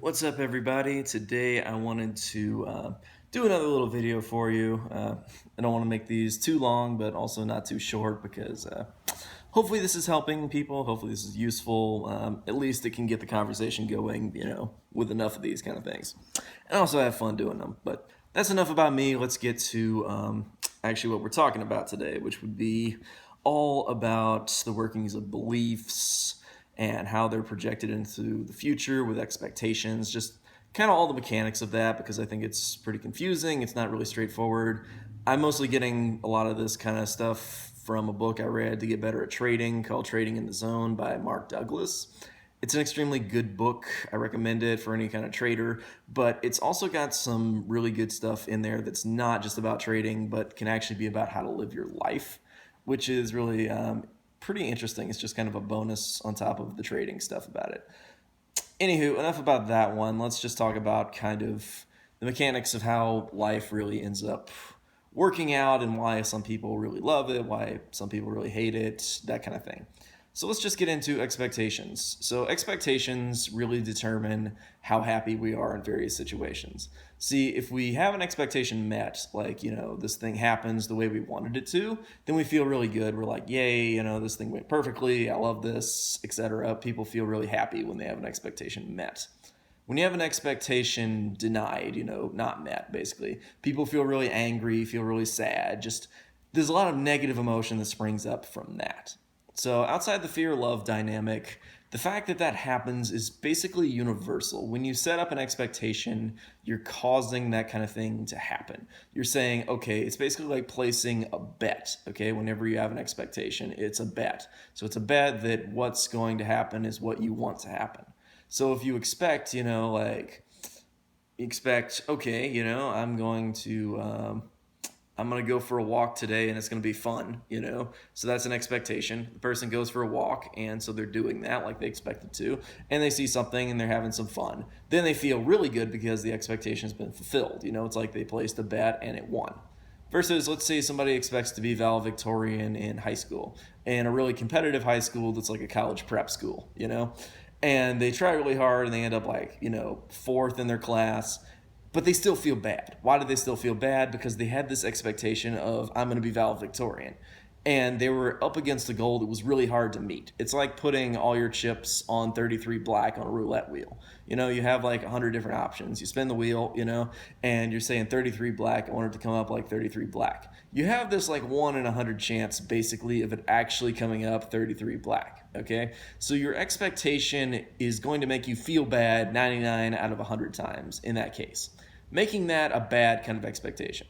What's up, everybody? Today I wanted to do another little video for you. I don't want to make these too long, but also not too short because hopefully this is helping people. Hopefully this is useful. At least it can get the conversation going, with enough of these kind of things. And also have fun doing them. But that's enough about me. Let's get to actually what we're talking about today, which would be all about the workings of beliefs and how they're projected into the future with expectations, just kind of all the mechanics of that, because I think it's pretty confusing. It's not really straightforward. I'm mostly getting a lot of this kind of stuff from a book I read to get better at trading called Trading in the Zone by Mark Douglas. It's an extremely good book. I recommend it for any kind of trader, but it's also got some really good stuff in there that's not just about trading, but can actually be about how to live your life, which is really pretty interesting. It's just kind of a bonus on top of the trading stuff about it. Anywho, enough about that one. Let's just talk about kind of the mechanics of how life really ends up working out and why some people really love it, why some people really hate it, that kind of thing. So let's just get into expectations. So expectations really determine how happy we are in various situations. See, if we have an expectation met, like, this thing happens the way we wanted it to, then we feel really good. We're like, yay, this thing went perfectly. I love this, etc. People feel really happy when they have an expectation met. When you have an expectation denied, not met, basically, people feel really angry, feel really sad. Just there's a lot of negative emotion that springs up from that. So outside the fear-love dynamic, the fact that that happens is basically universal. When you set up an expectation, you're causing that kind of thing to happen. You're saying, okay, it's basically like placing a bet, okay? Whenever you have an expectation, it's a bet. So it's a bet that what's going to happen is what you want to happen. So if you expect, okay, I'm going to go for a walk today and it's going to be fun. So that's an expectation. The person goes for a walk, and so they're doing that like they expected to, and they see something and they're having some fun. Then they feel really good because the expectation has been fulfilled. It's like they placed a bet and it won. Versus, let's say somebody expects to be valedictorian in high school, in a really competitive high school that's like a college prep school. And they try really hard and they end up like, fourth in their class, but they still feel bad. Why do they still feel bad? Because they had this expectation of, I'm going to be valedictorian. And they were up against a goal that was really hard to meet. It's like putting all your chips on 33 black on a roulette wheel. You have like 100 different options. You spin the wheel, and you're saying 33 black. I want it to come up like 33 black. You have this like 1 in 100 chance, basically, of it actually coming up 33 black. Okay? So your expectation is going to make you feel bad 99 out of 100 times in that case, making that a bad kind of expectation.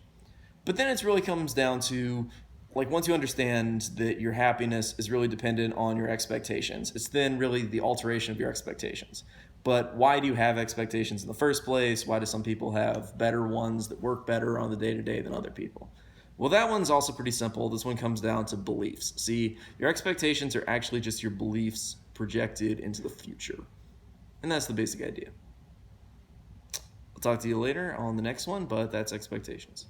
But then it really comes down to, like, once you understand that your happiness is really dependent on your expectations, it's then really the alteration of your expectations. But why do you have expectations in the first place? Why do some people have better ones that work better on the day-to-day than other people? Well, that one's also pretty simple. This one comes down to beliefs. See, your expectations are actually just your beliefs projected into the future. And that's the basic idea. I'll talk to you later on the next one, but that's expectations.